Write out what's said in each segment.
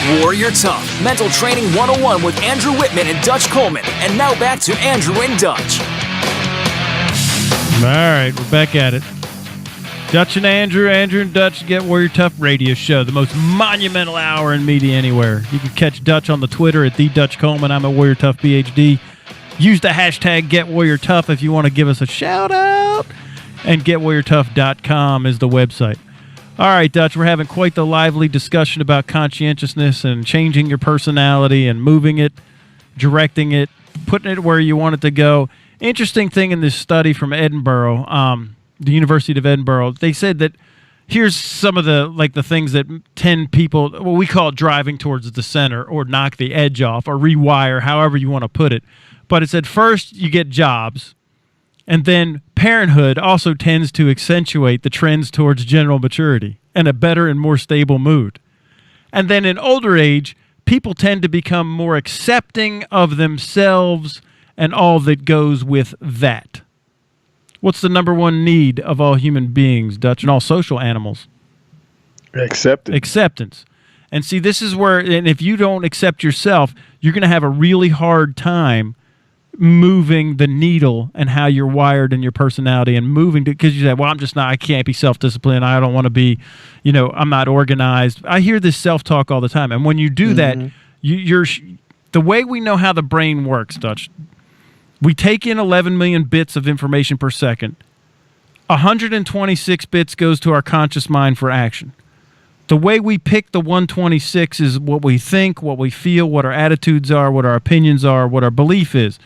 Warrior Tough, Mental Training 101 with Andrew Wittman and Dutch Coleman. And now back to Andrew and Dutch. All right, we're back at it. Dutch and Andrew and Dutch Get Warrior Tough radio show, the most monumental hour in media anywhere. You can catch Dutch on the Twitter at @DutchColeman. I'm at Warrior Tough PhD. Use the hashtag #GetWarriorTough if you want to give us a shout-out. And GetWarriorTough.com is the website. All right, Dutch, we're having quite the lively discussion about conscientiousness and changing your personality and moving it, directing it, putting it where you want it to go. Interesting thing in this study from Edinburgh, the University of Edinburgh, they said that here's some of the things that 10 people, what we call driving towards the center or knock the edge off or rewire, however you want to put it. But it said first you get jobs, and then parenthood also tends to accentuate the trends towards general maturity and a better and more stable mood. And then in older age, people tend to become more accepting of themselves and all that goes with that. What's the number one need of all human beings, Dutch, and all social animals? Acceptance. And see, this is where, and if you don't accept yourself, you're going to have a really hard time moving the needle and how you're wired in your personality and moving to, because you say, well, I can't be self-disciplined. I don't want to be, I'm not organized. I hear this self-talk all the time. And when you do that, you're the way we know how the brain works, Dutch, we take in 11 million bits of information per second. 126 bits goes to our conscious mind for action. The way we pick the 126 is what we think, what we feel, what our attitudes are, what our opinions are, what our belief is.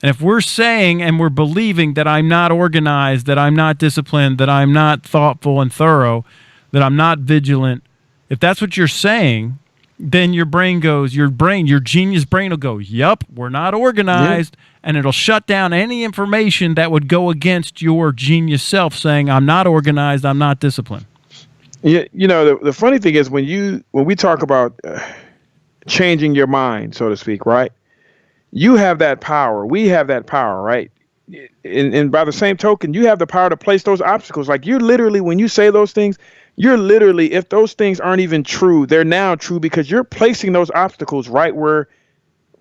And if we're saying and we're believing that I'm not organized, that I'm not disciplined, that I'm not thoughtful and thorough, that I'm not vigilant, if that's what you're saying, then your genius brain will go, yup, we're not organized, and it'll shut down any information that would go against your genius self saying, I'm not organized, I'm not disciplined. Yeah, the funny thing is when we talk about changing your mind, so to speak, right? You have that power. We have that power, right? And by the same token, you have the power to place those obstacles. Like you're literally, when you say those things, you're literally, if those things aren't even true, they're now true because you're placing those obstacles right where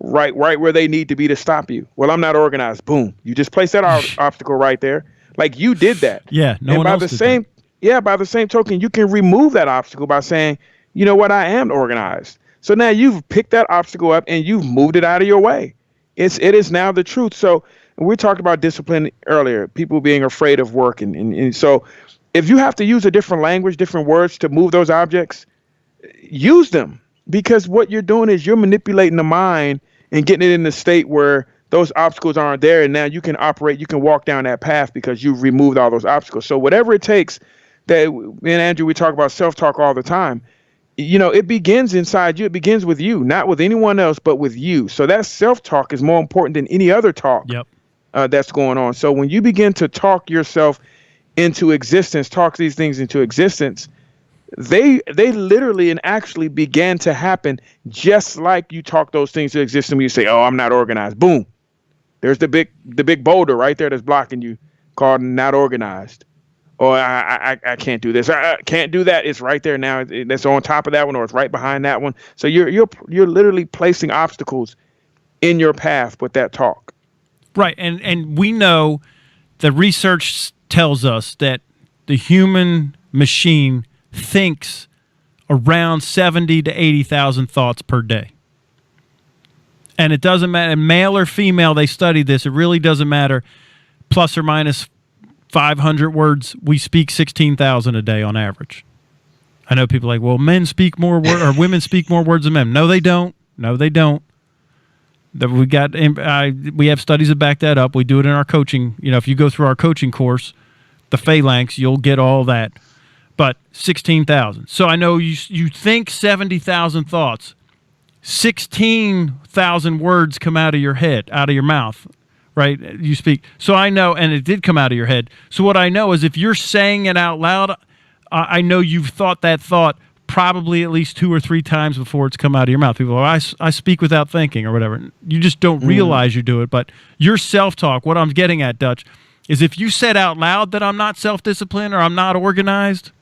they need to be to stop you. Well, I'm not organized. Boom. You just place that obstacle right there. Like you did that. Yeah. By the same token, you can remove that obstacle by saying, you know what, I am organized. So now you've picked that obstacle up and you've moved it out of your way. It is now the truth. So we talked about discipline earlier, people being afraid of work. And so if you have to use a different language, different words to move those objects, use them, because what you're doing is you're manipulating the mind and getting it in the state where those obstacles aren't there. And now you can walk down that path because you've removed all those obstacles. So whatever it takes, that me and Andrew, we talk about self-talk all the time. It begins inside you. It begins with you, not with anyone else, but with you. So that self-talk is more important than any other talk that's going on. So when you begin to talk yourself into existence, talk these things into existence, they literally and actually began to happen just like you talk those things to existence when you say, oh, I'm not organized. Boom. There's the big boulder right there that's blocking you called not organized. Or I can't do this. I can't do that. It's right there now. That's on top of that one, or it's right behind that one. So you're literally placing obstacles in your path with that talk. Right, and we know the research tells us that the human machine thinks around 70 to 80,000 thoughts per day. And it doesn't matter, male or female, they studied this. It really doesn't matter. Plus or minus 500 words, we speak 16,000 a day on average. I know people are like, well, men speak more words or women speak more words than men. No, they don't. We have studies that back that up. We do it in our coaching. If you go through our coaching course, the phalanx, you'll get all that. But 16,000. So I know you think 70,000 thoughts. 16,000 words come out of your head, out of your mouth. Right? You speak. So I know, and it did come out of your head. So what I know is if you're saying it out loud, I know you've thought that thought probably at least 2 or 3 times before it's come out of your mouth. People are, I speak without thinking or whatever. You just don't realize you do it. But your self-talk, what I'm getting at, Dutch, is if you said out loud that I'm not self-disciplined or I'm not organized,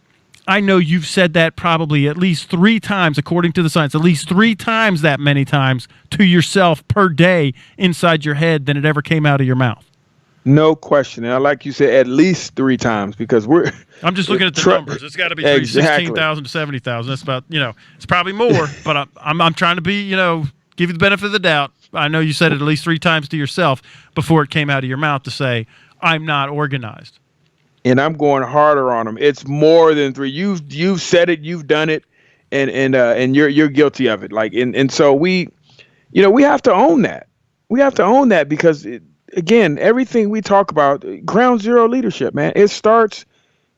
I know you've said that probably at least 3 times, according to the science, at least 3 times that many times to yourself per day inside your head than it ever came out of your mouth. No question. And like you said, at least 3 times, because I'm just looking at the numbers. It's got to be Exactly. 16,000 to 70,000. That's about, it's probably more, but I'm trying to be, give you the benefit of the doubt. I know you said it at least 3 times to yourself before it came out of your mouth to say, I'm not organized. And I'm going harder on them. It's more than 3. You've said it, you've done it, and you're guilty of it. And so we have to own that. We have to own that because again, everything we talk about, ground zero leadership, man, it starts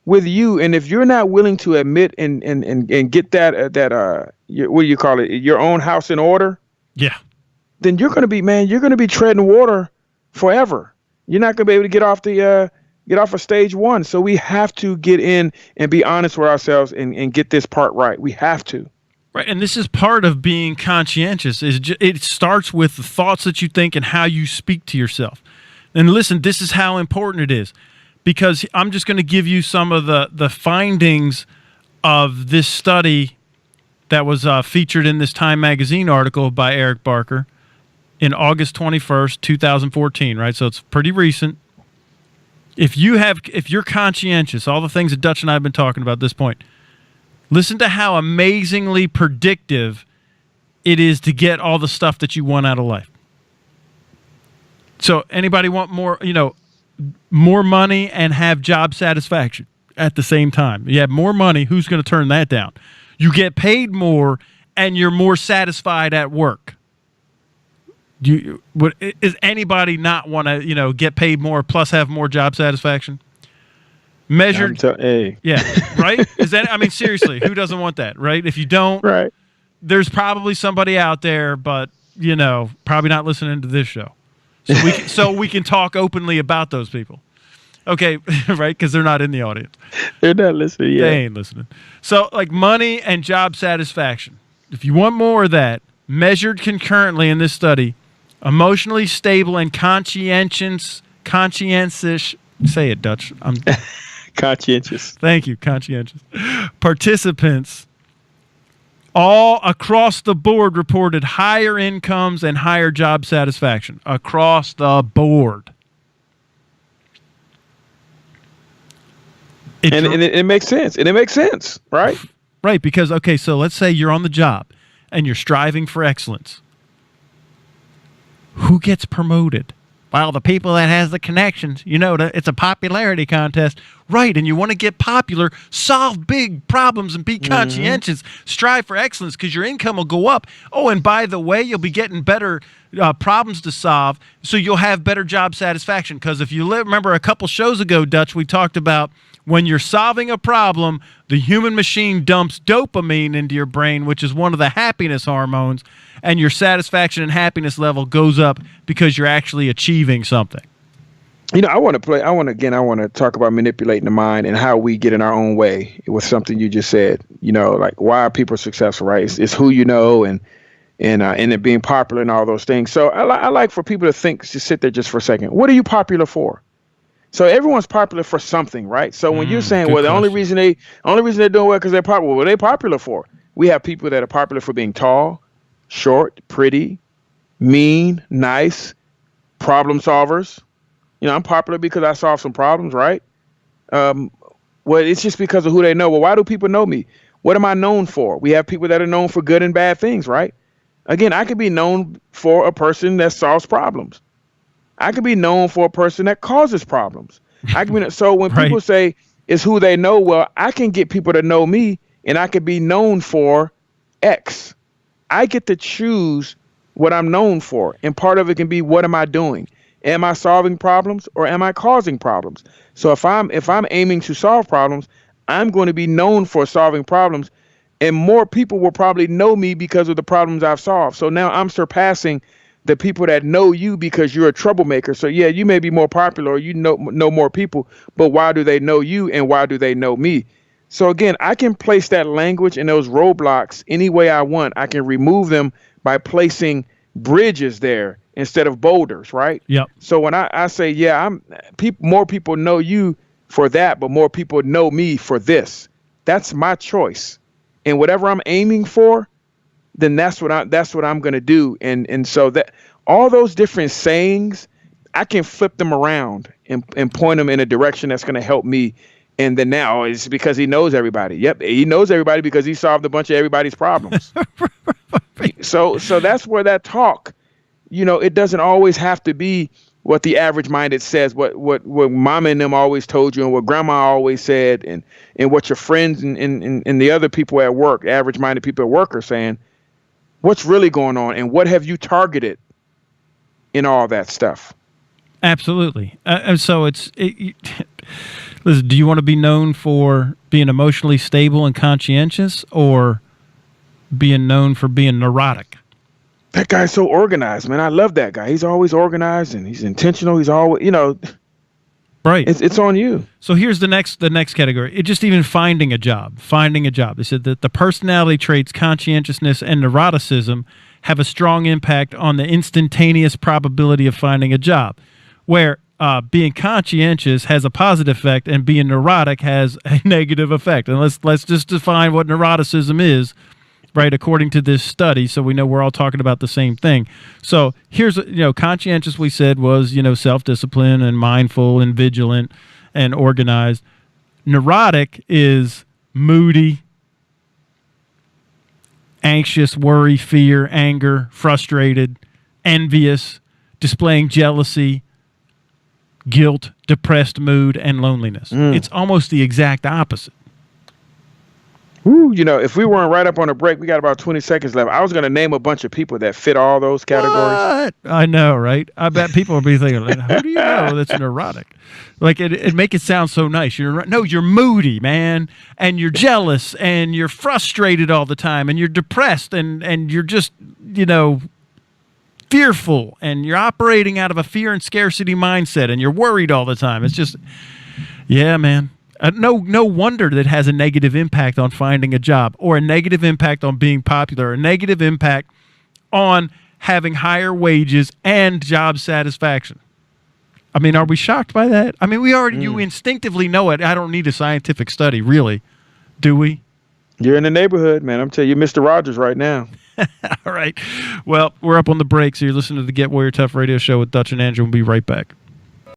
with you. And if you're not willing to admit and get that what do you call it, your own house in order, yeah, then you're going to be treading water forever. You're not going to be able to get off of stage 1. So we have to get in and be honest with ourselves and get this part right. We have to. Right, and this is part of being conscientious. It starts with the thoughts that you think and how you speak to yourself. And listen, this is how important it is, because I'm just going to give you some of the findings of this study that was featured in this Time magazine article by Eric Barker in August 21st, 2014, right? So it's pretty recent. If you're conscientious, all the things that Dutch and I have been talking about at this point, listen to how amazingly predictive it is to get all the stuff that you want out of life. So anybody want more money and have job satisfaction at the same time? You have more money, who's going to turn that down? You get paid more and you're more satisfied at work. Is anybody not want to, get paid more plus have more job satisfaction? Measured, yeah, right? Seriously, who doesn't want that, right? If you don't, right, there's probably somebody out there, but probably not listening to this show, so we can talk openly about those people, okay? Right? Because they're not in the audience. They're not listening. Yeah, they ain't listening. So, like money and job satisfaction. If you want more of that, measured concurrently in this study, emotionally stable and conscientious. Say it, Dutch. I'm. Conscientious. Thank you, conscientious. Participants all across the board reported higher incomes and higher job satisfaction. Across the board. And it makes sense. And it makes sense, right? Right, because, okay, so let's say you're on the job and you're striving for excellence. Who gets promoted? Well, the people that has the connections, it's a popularity contest. Right, and you want to get popular, solve big problems and be conscientious, strive for excellence because your income will go up. Oh, and by the way, you'll be getting better problems to solve, so you'll have better job satisfaction. Because if you remember a couple shows ago, Dutch, we talked about when you're solving a problem, the human machine dumps dopamine into your brain, which is one of the happiness hormones, and your satisfaction and happiness level goes up because you're actually achieving something. I want to talk about manipulating the mind and how we get in our own way with something you just said. Like why are people successful, right? It's who you know and it being popular and all those things. So I like for people to think, just sit there just for a second. What are you popular for? So everyone's popular for something, right? So when you're saying, well, the only reason they're doing well because they're popular, what are they popular for? We have people that are popular for being tall, short, pretty, mean, nice, problem solvers. I'm popular because I solve some problems, right? Well, it's just because of who they know. Well, why do people know me? What am I known for? We have people that are known for good and bad things, right? Again, I could be known for a person that solves problems. I could be known for a person that causes problems. So when people say it's who they know, well, I can get people to know me and I could be known for X. I get to choose what I'm known for. And part of it can be, what am I doing? Am I solving problems or am I causing problems? So if I'm aiming to solve problems, I'm going to be known for solving problems, and more people will probably know me because of the problems I've solved. So now I'm surpassing the people that know you because you're a troublemaker. So yeah, you may be more popular or know more people, but why do they know you and why do they know me? So again, I can place that language and those roadblocks any way I want. I can remove them by placing bridges there instead of boulders, right? Yep. So when I say, yeah, more people know you for that, but more people know me for this. that's my choice. And whatever I'm aiming for, then that's what I'm going to do. And so that all those different sayings, I can flip them around and point them in a direction that's going to help me. And then now it's because he knows everybody. Yep, he knows everybody because he solved a bunch of everybody's problems. So that's where that talk, it doesn't always have to be what the average minded says, what mama and them always told you and what grandma always said and what your friends and the other people at work, average minded people at work are saying. What's really going on and what have you targeted in all that stuff? Absolutely. And so listen, do you want to be known for being emotionally stable and conscientious or being known for being neurotic? That guy's so organized, man. I love that guy. He's always organized and he's intentional. He's always, right. It's on you. So here's the next category. It just even finding a job. They said that the personality traits, conscientiousness, and neuroticism have a strong impact on the instantaneous probability of finding a job, where being conscientious has a positive effect and being neurotic has a negative effect. And let's just define what neuroticism is, right, according to this study, so we know we're all talking about the same thing. So here's, conscientious, we said, was, self-discipline and mindful and vigilant and organized. Neurotic is moody, anxious, worry, fear, anger, frustrated, envious, displaying jealousy, guilt, depressed mood, and loneliness. It's almost the exact opposite. Ooh, if we weren't right up on a break, we got about 20 seconds left. I was going to name a bunch of people that fit all those categories. What? I know, right? I bet people will be thinking, who do you know that's neurotic? Like, it make it sound so nice. You're moody, man, and you're jealous, and you're frustrated all the time, and you're depressed, and you're just, fearful, and you're operating out of a fear and scarcity mindset, and you're worried all the time. It's just, yeah, man. No wonder that it has a negative impact on finding a job, or a negative impact on being popular, or a negative impact on having higher wages and job satisfaction. I mean, are we shocked by that? I mean, you instinctively know it. I don't need a scientific study, really, do we? You're in the neighborhood, man. I'm telling you, Mr. Rogers right now. All right. Well, we're up on the break, so you're listening to the Get Warrior Tough radio show with Dutch and Andrew. We'll be right back.